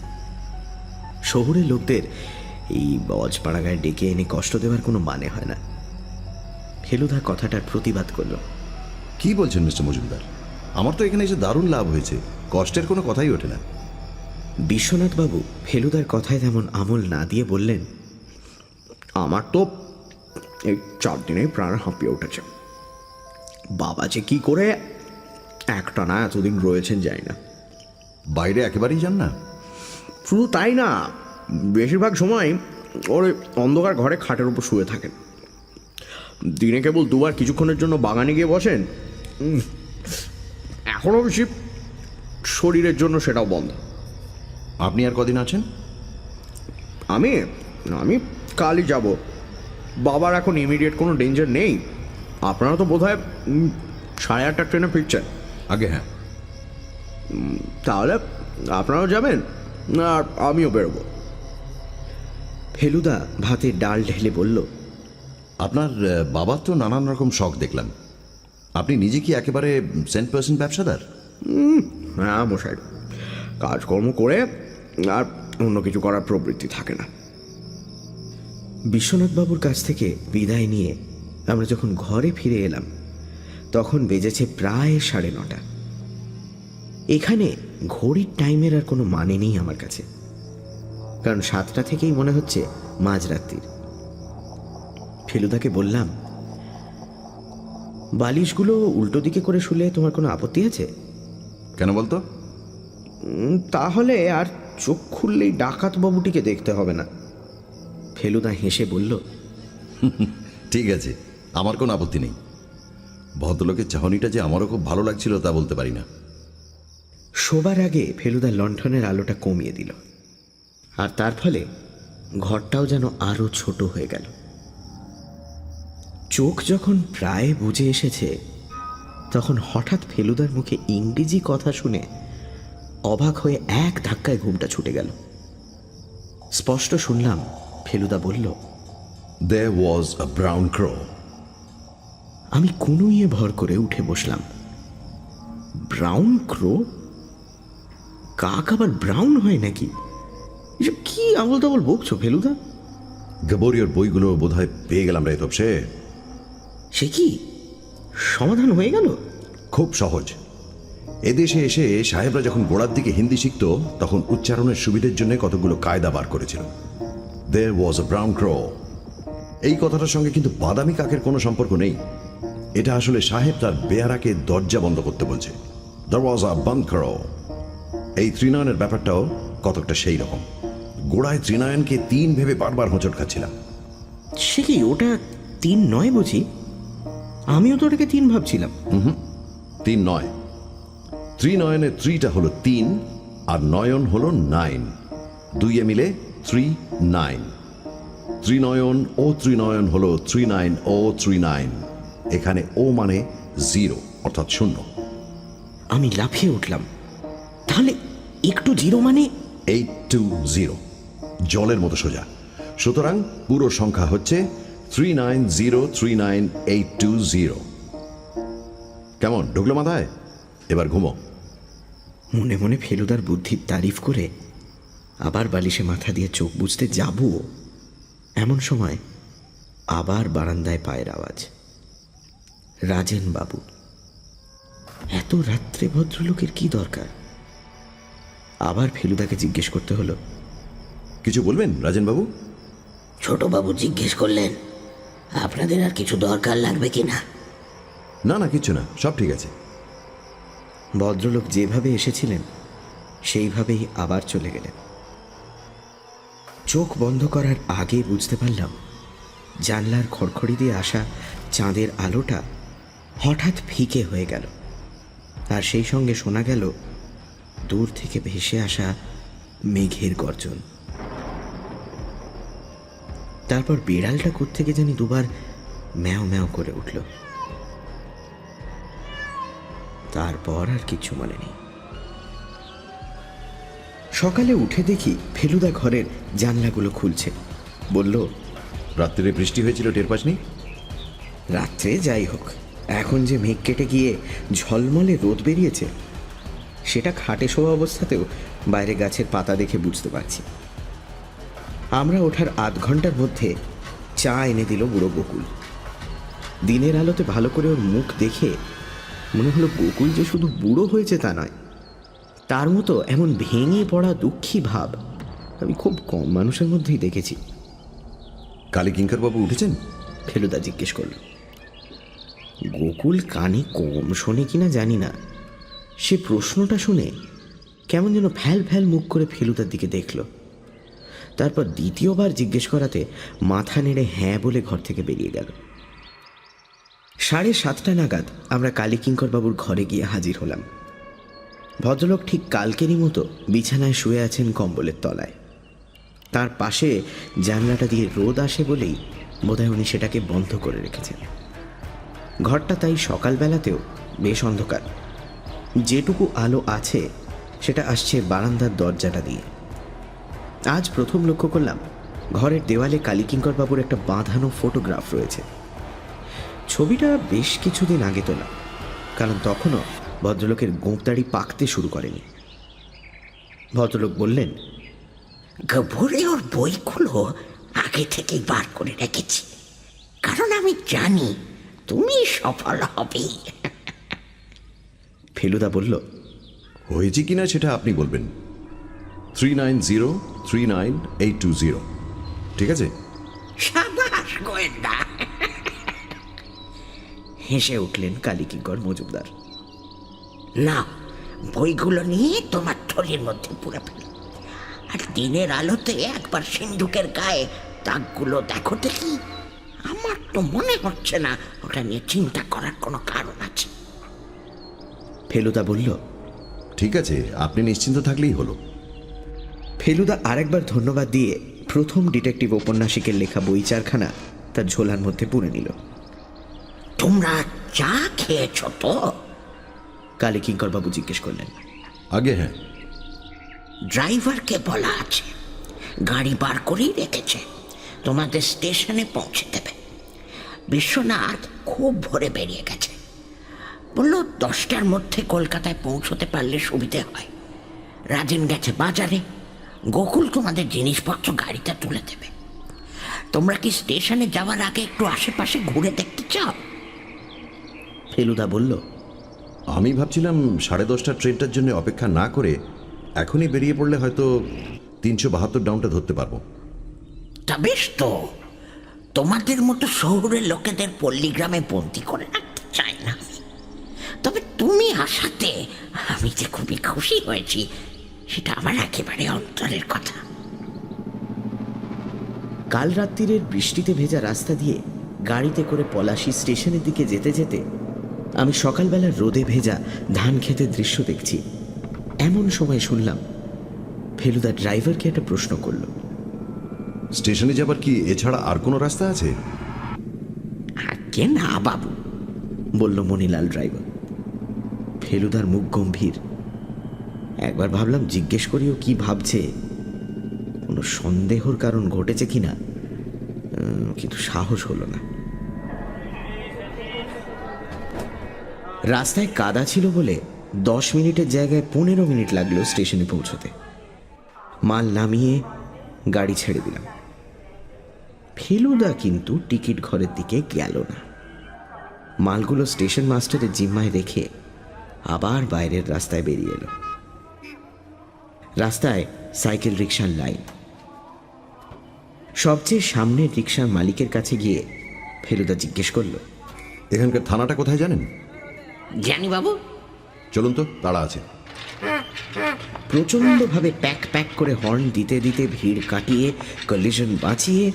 শহুরে লোকদের এই বজপাড়াগায় ডেকে এনে কষ্ট দেওয়ার কোনো মানে হয় না। ফেলুদা কথাটার প্রতিবাদ করল। কি বলছেন মিস্টার মজুমদার? আমার তো এখানে এসে দারুণ লাভ হয়েছে, কষ্টের কোনো কথাই ওঠে না। বিশ্বনাথবাবু ফেলুদার কথায় তেমন আমল না দিয়ে বললেন, আমার তো এই 4 দিনে প্রাণ হাঁপিয়ে উঠেছে। বাবা যে কি করে একটানা এতদিন রয়েছেন জানি না। বাইরে একেবারেই যান না? শুধু তাই না, বেশিরভাগ সময় ওর অন্ধকার ঘরে খাটের উপর শুয়ে থাকেন। দিনে কেবল 2 বার কিছুক্ষণের জন্য বাগানে গিয়ে বসেন। এখনও বেশি শরীরের জন্য সেটাও বন্ধ। আপনি আর কদিন আছেন? আমি আমি কালই যাব। বাবার এখন ইমিডিয়েট কোনো ডেঞ্জার নেই। আপনারা তো বোধ হয় 8:30 ট্রেনে ফিরছেন। আগে হ্যাঁ। তাহলে আপনারাও যাবেন আর আমিও বেরোবো। ফেলুদা ভাতে ডাল ঢেলে বলল, আপনার বাবার তো নানান রকম শখ দেখলাম। আপনি নিজে কি একেবারে 100% ব্যবসাদার? হ্যাঁ মশাই, কাজকর্ম করে আর অন্য কিছু করার প্রবৃত্তি থাকে না। বিশ্বনাথবাবুর কাছ থেকে বিদায় নিয়ে আমরা যখন ঘরে ফিরে এলাম তখন বেজেছে প্রায় 9:30। এখানে ঘড়ির টাইমের আর কোনো মানে নেই আমার কাছে, কারণ 7টা থেকেই মনে হচ্ছে মাঝরাত্রির। ফেলুদাকে বললাম, বালিশগুলো উল্টো দিকে করে শুলে তোমার কোনো আপত্তি আছে? কেন বলতো? তাহলে আর চোখ খুললেই ডাকাত বাবুটিকে দেখতে হবে না। ফেলুদা হেসে বলল, ঠিক আছে, আমার কোনো আপত্তি নেই। ভদ্রলোকের চাহনিটা যে আমারও খুব ভালো লাগছিল তা বলতে পারি না। শোবার আগে ফেলুদা লণ্ঠনের আলোটা কমিয়ে দিল, আর তার ফলে ঘরটাও যেন আরো ছোট হয়ে গেল। চোখ যখন প্রায় বুজে এসেছে, তখন হঠাৎ ফেলুদার মুখে ইংরেজি কথা শুনে অবাক হয়ে এক ধাক্কায় ঘুমটা ছুটে গেল। স্পষ্ট শুনলাম ফেলুদা বলল, There was a brown crow. আমি কুনুইয়ে ভর করে উঠে বসলাম। ব্রাউন ক্রো? কাক আবার ব্রাউন হয় নাকি? এসব কি আবল তাবল বকছো ফেলুদা? গবোরিওর বইগুলো বোধহয় পেয়ে গেলাম রে তপসে। সে কি সমাধান হয়ে গেল? খুব সহজ। এদেশে এসে সাহেবরা যখন গোড়ার দিকে হিন্দি শিখত, তখন উচ্চারণের সুবিধের জন্য কতগুলো কায়দা বার করেছিল। There was a brown crow. এই কথাটার সঙ্গে কিন্তু বাদামি কাকের কোনো সম্পর্ক নেই। এটা আসলে সাহেব তার বেয়ারাকে দরজা বন্ধ করতে বলছে। There was a band crow. এই ত্রিনয়নের ব্যাপারটাও কতকটা সেই রকম। গোড়ায় ত্রিনয়নকে 3 ভেবে বারবার হোঁচট খাচ্ছিলাম। সে কি ওটা 3 নয় বুঝি? আমিও তো ওটাকে 3 ভাবছিলাম। 3 নয়। ত্রিনয়নের 3টা হলো 3 আর নয়ন হলো 9। 2 মিলে 3-9। ত্রিনয়ন ও ত্রিনয়ন হলো 3-9 ও 3-9। এখানে ও মানে 0 অর্থাৎ 0। আমি লাফিয়ে উঠলাম, তাহলে একটু 0 মানে 820, জলের মতো সোজা। সুতরাং পুরো সংখ্যা হচ্ছে 390398220। কেমন ঢুকলো মাথায়? এবার ঘুমো। মনে মনে ফেলুদার বুদ্ধির তারিফ করে আবার বালিশে মাথা দিয়ে চোখ বুজতে যাব, এমন সময় আবার বারান্দায় পায়ের আওয়াজ। রাজেন বাবু। এত রাত্রে ভদ্রলোকের কি দরকার? আবার ফেলুদাকে জিজ্ঞেস করতে হলো, কিছু বলবেন রাজেনবাবু? ছোটবাবু জিজ্ঞেস করলেন আপনাদের আর কিছু দরকার লাগবে কিনা। না না, কিচ্ছু না, সব ঠিক আছে। ভদ্রলোক যেভাবে এসেছিলেন সেইভাবেই আবার চলে গেলেন। চোখ বন্ধ করার আগে বুঝতে পারলাম জানলার খড়খড়ি দিয়ে আসা চাঁদের আলোটা হঠাৎ ফিকে হয়ে গেল, আর সেই সঙ্গে শোনা গেল দূর থেকে ভেসে আসা মেঘের গর্জন। তারপর বিড়ালটা কোত্থেকে জানি দুবার ম্যাও ম্যাও করে উঠল। তারপর আর কিছু মনে নেই। সকালে উঠে দেখি ফেলুদা ঘরের জানলাগুলো খুলছে। বলল, রাত্রিরে বৃষ্টি হয়েছিল, টের পাসনি? রাত্রে যাই হোক, এখন যে মেঘ কেটে গিয়ে ঝলমলে রোদ বেরিয়েছে, সেটা খাটে শোয়া অবস্থাতেও বাইরে গাছের পাতা দেখে বুঝতে পারছি। আমরা ওঠার আধ ঘন্টার মধ্যে চা এনে দিল বুড়ো বকুল। দিনের আলোতে ভালো করে ওর মুখ দেখে মনে হলো বকুল যে শুধু বুড়ো হয়েছে তা নয়, তার মতো এমন ভেঙে পড়া দুঃখী ভাব আমি খুব কম মানুষের মধ্যেই দেখেছি। কালী কিঙ্করবাবু উঠেছেন? ফেলুদা জিজ্ঞেস করল। গোকুল কানে কম শোনে কিনা জানি না, সে প্রশ্নটা শুনে কেমন যেন ফ্যাল ফ্যাল মুখ করে ফেলুদার দিকে দেখল। তারপর দ্বিতীয়বার জিজ্ঞেস করাতে মাথা নেড়ে হ্যাঁ বলে ঘর থেকে বেরিয়ে গেল। 7:30 নাগাদ আমরা কালীকিঙ্করবাবুর ঘরে গিয়ে হাজির হলাম। ভদ্রলোক ঠিক কালকেরই মতো বিছানায় শুয়ে আছেন কম্বলের তলায়। তার পাশে জানলাটা দিয়ে রোদ আসে বলেই বোধহয় উনি সেটাকে বন্ধ করে রেখেছেন। ঘরটা তাই সকালবেলাতেও বেশ অন্ধকার। যেটুকু আলো আছে সেটা আসছে বারান্দার দরজাটা দিয়ে। আজ প্রথম লক্ষ্য করলাম ঘরের দেওয়ালে কালীকিঙ্করবাবুর একটা বাঁধানো ফটোগ্রাফ রয়েছে। ছবিটা বেশ কিছুদিন আগে তোলা, কারণ তখনও ভদ্রলোকের গোঁপদাড়ি পাকতে শুরু করেনি। ভদ্রলোক বললেন, গবোরিওর বইগুলো আগে থেকেই বার করে রেখেছি, কারণ আমি জানি তুমি সফল হবে। ফেলুদা বলল, হয়েছে কিনা সেটা আপনি বলবেন। 390398220, ঠিক আছে? সাবাস গোয়েন্দা। হেসে উঠলেন কালীকিঙ্কর মজুমদার। না, বইগুলো নিয়ে তোমার থলির মধ্যে পুরে ফেলো। আর দিনের আলোতে একবার সিন্ধুকের গায়ে দাগগুলো দেখো দেখি। আমার তো মনে হচ্ছে না ওটা নিয়ে চিন্তা করার কোনো কারণ আছে। ফেলুদা বলল, ঠিক আছে, আপনি নিশ্চিন্ত থাকলেই হলো। ফেলুদা আরেকবার ধন্যবাদ দিয়ে প্রথম ডিটেকটিভ ঔপন্যাসিকের লেখা বই চারখানা তার ঝোলার মধ্যে পুরে নিল। তোমরা চা খেয়েছ তো? কালীকিঙ্কর বাবু জিজ্ঞেস করলেন। আগে হ্যাঁ। ড্রাইভারকে বলা আছে গাড়ি বার করেই রেখেছে, তোমাদের স্টেশনে পৌঁছে দেবে। বিশ্বনাথ খুব ভোরে বেরিয়ে গেছে, বলল 10টার মধ্যে কলকাতায় পৌঁছতে পারলে সুবিধে হয়। রাজেন গেছে বাজারে, গোকুল তোমাদের জিনিসপত্র গাড়িতে তুলে দেবে। তোমরা কি স্টেশনে যাওয়ার আগে একটু আশেপাশে ঘুরে দেখতে চাও? ফেলুদা বলল, আমি ভাবছিলাম 10:30টার ট্রেনটার জন্য অপেক্ষা না করে এখনই বেরিয়ে পড়লে হয়তো 372 ডাউনটা ধরতে পারবো। তা বেশ তো, তোমাদের মতো শহরের লোকেদের পল্লীগ্রামে বন্দি করে রাখতে চাই না। তবে তুমি আসাতে আমি যে খুবই খুশি হয়েছি, সেটা আমার একেবারে অন্তরের কথা। কাল রাত্রিরের বৃষ্টিতে ভেজা রাস্তা দিয়ে গাড়িতে করে পলাশী স্টেশনের দিকে যেতে যেতে আমি সকালবেলা রোদে ভেজা ধান খেতের দৃশ্য দেখছি। এমন সময় শুনলাম ফেলুদা ড্রাইভারকে একটা প্রশ্ন করল। স্টেশনে যাবার কি এছাড়া আর কোনো রাস্তা আছে? আগে না বাবু, বলল মণিলাল ড্রাইভার। ফেলুদার মুখ গম্ভীর। একবার ভাবলাম জিজ্ঞেস করিও কি ভাবছে, কোনো সন্দেহর কারণ ঘটেছে কিনা, কিন্তু সাহস হলো না। রাস্তায় কাদা ছিল বলে 10 মিনিটের জায়গায় 15 মিনিট লাগলো স্টেশনে পৌঁছতে। মাল নামিয়ে গাড়ি ছেড়ে দিলাম। ফেলুদা কিন্তু টিকিট ঘরের দিকে গেল না। মালগুলো স্টেশন মাস্টারের জিম্মায় রেখে আবার বাইরের রাস্তায় বেরিয়ে এলো। রাস্তায় সাইকেল রিক্সার লাইন। সবচেয়ে সামনের রিক্সার মালিকের কাছে গিয়ে ফেলুদা জিজ্ঞেস করল, এখানকার থানাটা কোথায় জানেন? জানি বাবু। চলুন তো, তাড়া আছে। প্রচণ্ডভাবে প্যাক প্যাক করে হর্ন দিতে দিতে ভিড় কাটিয়ে কলিশন বাঁচিয়ে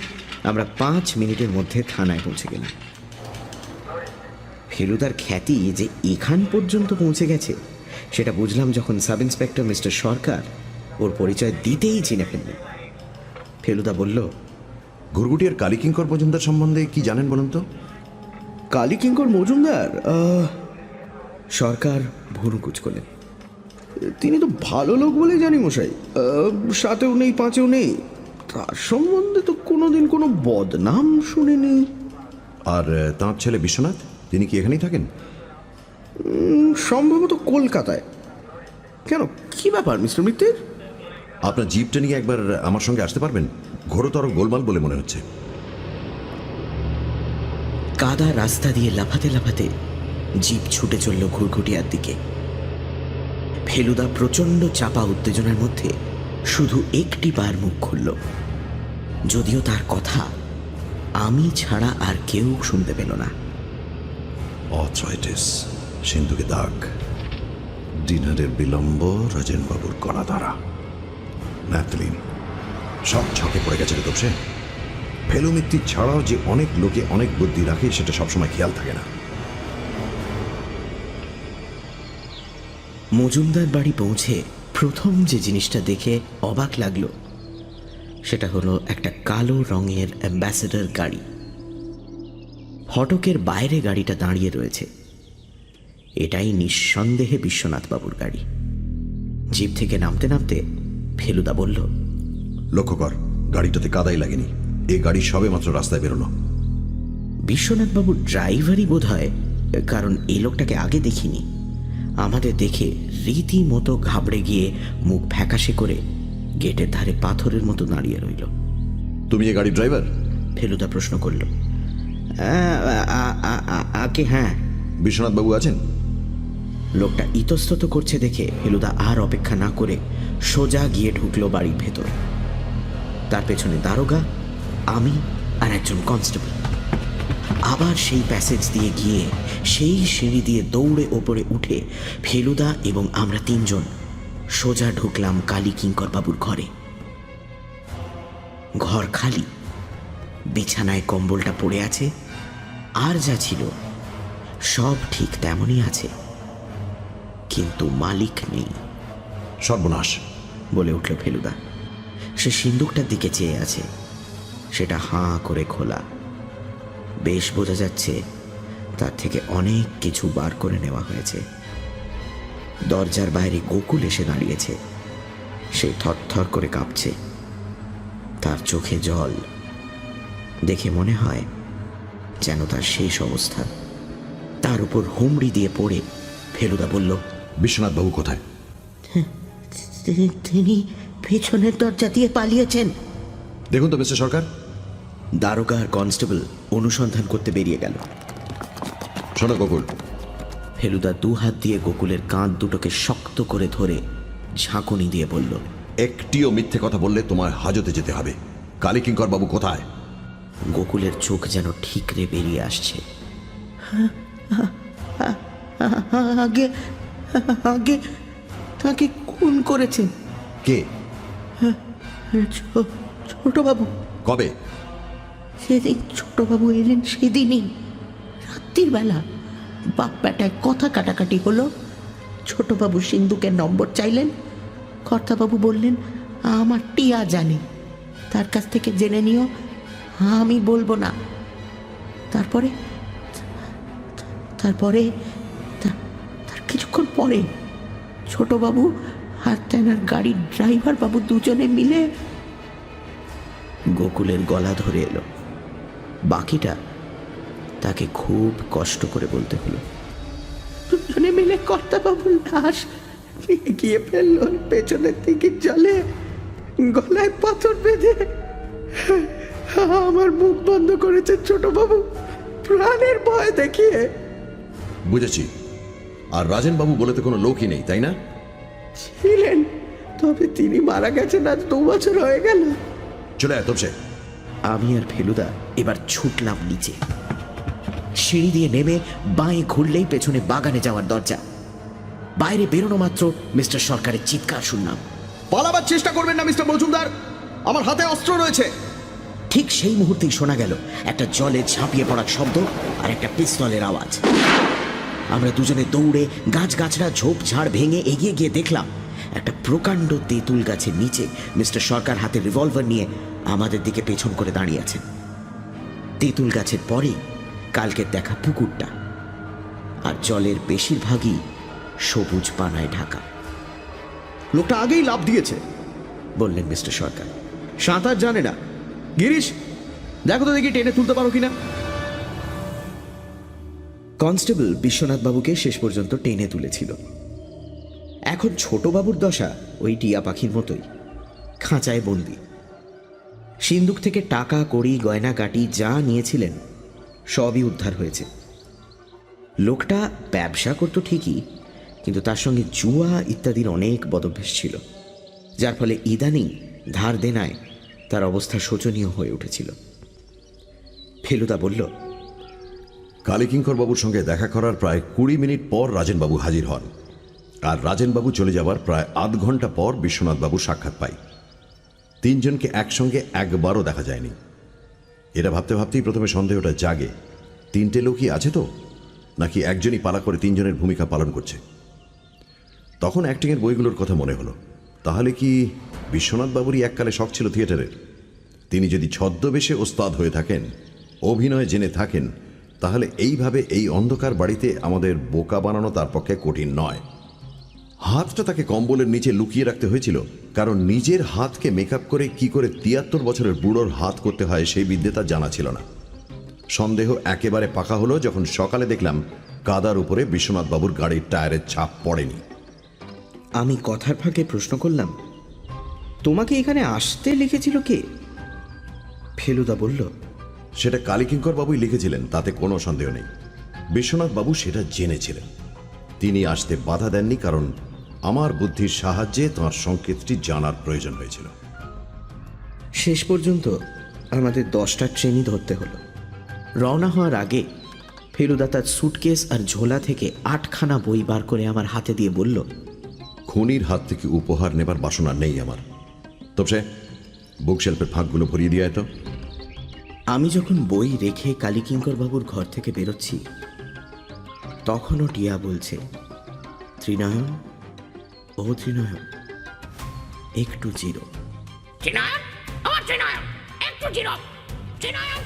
আমরা 5 মিনিটের মধ্যে থানায় পৌঁছে গেলাম। ফেলুদার খ্যাতি যে এখান পর্যন্ত পৌঁছে গেছে সেটা বুঝলাম যখন সাব ইন্সপেক্টর মিস্টার সরকার ওর পরিচয় দিতেই চিনে ফেললেন। ফেলুদা বলল, ঘুরগুটিয়ার কালীকিঙ্কর মজুমদার সম্বন্ধে কি জানেন বলুন তো? কালীকিঙ্কর মজুমদার? সরকার ভুরুকুচ করলেন। তিনি তো ভালো লোক বলে জানি মশাই, 7এও নেই 5এও নেই। তার সম্বন্ধে তো কোনোদিন কোনো বদনাম শুনিনি। আর তাঁর ছেলে বিশ্বনাথ, তিনি কি এখানেই থাকেন? সম্ভবত কলকাতায়। কেন, কি ব্যাপার মিস্টার মিত্তির? আপনার জিপটা নিয়ে একবার আমার সঙ্গে আসতে পারবেন? ঘোরতর গোলমাল বলে মনে হচ্ছে। কাদা রাস্তা দিয়ে লাফাতে লাফাতে জিপ ছুটে চলল ঘুরঘুটিয়ার দিকে। ফেলুদা প্রচণ্ড চাপা উত্তেজনার মধ্যে শুধু একটি বার মুখ খুলল, যদিও তার কথা আমি ছাড়া আর কেউ শুনতে পেল না। অথরাইটিস, সিন্ধুকে দাগ, ডিনারের বিলম্ব, রাজেনবাবুর কড়া দ্বারা, ন্যাথলিন, সব ছকে পড়ে গেছে রে তোপসে। ফেলু মিত্তির ছাড়াও যে অনেক লোকে অনেক বুদ্ধি রাখে সেটা সবসময় খেয়াল থাকে না। মজুমদার বাড়ি পৌঁছে প্রথম যে জিনিসটা দেখে অবাক লাগলো সেটা হলো একটা কালো রঙের অ্যাম্বাসেডর গাড়ি। ফটকের বাইরে গাড়িটা দাঁড়িয়ে রয়েছে। এটাই নিঃসন্দেহে বিশ্বনাথবাবুর গাড়ি। জিপ থেকে নামতে নামতে ফেলুদা বলল, লক্ষ্য কর, গাড়িটাতে কাদাই লাগেনি। এই গাড়ি সবে মাত্র রাস্তায় বেরোনো। বিশ্বনাথবাবুর ড্রাইভারই বোধ হয়, কারণ এই লোকটাকে আগে দেখিনি। আমাদের দেখে রীতিমতো ঘাবড়ে গিয়ে মুখ ফ্যাকাশে করে গেটের ধারে পাথরের মতো দাঁড়িয়ে রইল। তুমি এই গাড়ির ড্রাইভার? ফেলুদা প্রশ্ন করল। আগে হ্যাঁ। বিশ্বনাথবাবু আছেন? লোকটা ইতস্তত করছে দেখে ফেলুদা আর অপেক্ষা না করে সোজা গিয়ে ঢুকলো বাড়ির ভেতর। তার পেছনে দারোগা, আমি আর একজন কনস্টেবল। আবার সেই প্যাসেজ দিয়ে গিয়ে সেই সিঁড়ি দিয়ে দৌড়ে ওপরে উঠে ফেলুদা এবং আমরা তিনজন সোজা ঢুকলাম কালী কিঙ্কর বাবুর ঘরে। ঘর খালি, বিছানায় কম্বলটা পড়ে আছে, আর যা ছিল সব ঠিক তেমনই আছে, কিন্তু মালিক নেই। সর্বনাশ! বলে উঠল ফেলুদা। সে সিন্দুকটার দিকে চেয়ে আছে, সেটা হাঁ করে খোলা। বেশ বোঝা যাচ্ছে তার থেকে অনেক কিছু বার করে নেওয়া হয়েছে। দরজার বাইরে গোকুল এসে দাঁড়িয়েছে, সে থরথর করে কাঁপছে, তার চোখে জল। দেখে মনে হয় যেন তার শেষ অবস্থা। তার উপর হুমড়ি দিয়ে পড়ে ফেলুদা বলল, বিশ্বনাথ বাবু কোথায়? তিনি পেছনের দরজা দিয়ে পালিয়েছেন। দেখুন তো মিস্টার সরকার। দারোগা আর কনস্টেবল অনুসন্ধান করতে বেরিয়ে গেল। শোনো গোকুল। ফেলুদা দু হাত দিয়ে গোকুলের কাঁধ দুটোকে শক্ত করে ধরে ঝাঁকুনি দিয়ে বলল, একটিও মিথ্যে কথা বললে তোমার হাজতে যেতে হবে। কালী কিঙ্কর বাবু কোথায়? গোকুলের চোখ যেন ঠিকরে বেরিয়ে আসছে। আগে আগে তাকে খুন করেছেন কে? ছোটবাবু। কবে? সেদিন ছোটবাবু এলেন সেদিনই রাত্রির বেলা। বাপ বেটায় কথা কাটাকাটি হলো। ছোটবাবু সিন্ধুকের নম্বর চাইলেন। কর্তাবাবু বললেন, আমার টিয়া জানে, তার কাছ থেকে জেনে নিও, আমি বলবো না। তারপরে তারপরে তার কিছুক্ষণ পরে ছোটবাবু আর তেনার গাড়ির ড্রাইভার বাবু দুজনে মিলে। গোকুলের গলা ধরে এলো। বাকিটা তাকে খুব কষ্ট করে বলতে হলো। দুজনে মিলে কর্তাবাবুর লাশ নিয়ে গিয়ে ফেললো পেছনের দিকে জলে, গলায় পাথর বেঁধে। আমার মুখ বন্ধ করেছে ছোটবাবু প্রাণের ভয় দেখিয়ে। বুঝেছি। আর রাজেন বাবু বলে তো কোনো লোকই নেই, তাই না? ছিলেন, তবে তিনি মারা গেছেন আজ 2 বছর হয়ে গেল। চলে আয় তবসে। আমি আর ফেলুদা এবার ছুটলাম নিচে। সিঁড়ি দিয়ে নেমে বাঁয়ে ঘুরলেই পেছনে বাগানে যাওয়ার দরজা। বাইরে বেরোনো মাত্র মিস্টার সরকারের চিৎকার শুনলাম, পালাবার চেষ্টা করবেন না মিস্টার মজুমদার, আমার হাতে অস্ত্র রয়েছে। ঠিক সেই মুহূর্তেই শোনা গেল একটা জলে ঝাঁপিয়ে পড়ার শব্দ আর একটা পিস্তলের আওয়াজ। আমরা দুজনে দৌড়ে গাছগাছড়া ঝোপঝাড় ভেঙে এগিয়ে গিয়ে দেখলাম একটা প্রকাণ্ড তেঁতুল গাছের নিচে মিস্টার সরকার হাতে রিভলভার নিয়ে আমাদের দিকে পেছন করে দাঁড়িয়ে আছেন। তেঁতুল গাছের পরেই কালকের দেখা পুকুরটা, আর জলের বেশিরভাগই সবুজ পানায় ঢাকা। লোকটা আগেই লাফ দিয়েছে, বললেন মিস্টার সরকার। সাঁতার জানে না। গিরিশ, দেখো তো দেখি টেনে তুলতে পারো কিনা। কনস্টেবল বিশ্বনাথ বাবুকে শেষ পর্যন্ত টেনে তুলেছিল। এখন ছোটবাবুর দশা ওই টিয়া পাখির মতোই, খাঁচায় বন্দি। সিন্দুক থেকে টাকা কড়ি গয়নাগাটি যা নিয়েছিলেন সবই উদ্ধার হয়েছে। লোকটা ব্যবসা করতো ঠিকই, কিন্তু তার সঙ্গে জুয়া ইত্যাদির অনেক বদভ্যাস ছিল, যার ফলে ইদানিং ধার দেনায় তার অবস্থা শোচনীয় হয়ে উঠেছিল। ফেলুদা বলল, কালী কিঙ্কর বাবুর সঙ্গে দেখা করার প্রায় 20 মিনিট পর রাজেন বাবু হাজির হন, আর রাজেন বাবু চলে যাবার প্রায় আধ ঘন্টা পর বিশ্বনাথ বাবুর সাক্ষাৎ পাই। তিনজনকে একসঙ্গে একবারও দেখা যায়নি। এটা ভাবতে ভাবতেই প্রথমে সন্দেহটা জাগে, 3টে লোকই আছে তো, নাকি একজনই পালা করে 3জনের ভূমিকা পালন করছে। তখন অ্যাক্টিংয়ের বইগুলোর কথা মনে হলো, তাহলে কি বিশ্বনাথ বাবুরই এককালে শখ ছিল থিয়েটারের? তিনি যদি ছদ্মবেশে ওস্তাদ হয়ে থাকেন, অভিনয় জেনে থাকেন, তাহলে এইভাবে এই অন্ধকার বাড়িতে আমাদের বোকা বানানো তার পক্ষে কঠিন নয়। হাতটা তাকে কম্বলের নিচে লুকিয়ে রাখতে হয়েছিল, কারণ নিজের হাতকে মেকআপ করে কি করে 73 বছরের বুড়োর হাত করতে হয় সেই বিদ্যে তার জানা ছিল না। সন্দেহ একেবারে পাকা হলো যখন সকালে দেখলাম কাদার উপরে বিশ্বনাথ বাবুর গাড়ির টায়ারের ছাপ পড়েনি। আমি কথার ফাঁকে প্রশ্ন করলাম, তোমাকে এখানে আসতে লিখেছিল কে? ফেলুদা বলল, সেটা কালীকিঙ্কর বাবুই লিখেছিলেন, তাতে কোনো সন্দেহ নেই। বিশ্বনাথ বাবু সেটা জেনেছিলেন। তিনি আসতে বাধা দেননি, কারণ আমার বুদ্ধির সাহায্যে তাঁর সংকেতটি জানার প্রয়োজন হয়েছিল। শেষ পর্যন্ত আমাদের 10টা ট্রেনই ধরতে হলো। রওনা হওয়ার আগে ফেলুদা তার সুটকেস আর ঝোলা থেকে 8খানা বই বার করে আমার হাতে দিয়ে বলল, খুনির হাত থেকে উপহার নেবার বাসনা নেই আমার। তবে বুকশেল্ফের ফাঁকগুলো ভরিয়ে দিয়ে তো। আমি যখন বই রেখে কালীকিঙ্কর বাবুর ঘর থেকে বেরোচ্ছি, তখনও টিয়া বলছে, ত্রিনয়ন, ও ত্রিনয়ন, একটু জিরো। ত্রিনয়ন, ও ত্রিনয়ন, একটু জিরো। ত্রিনয়ন,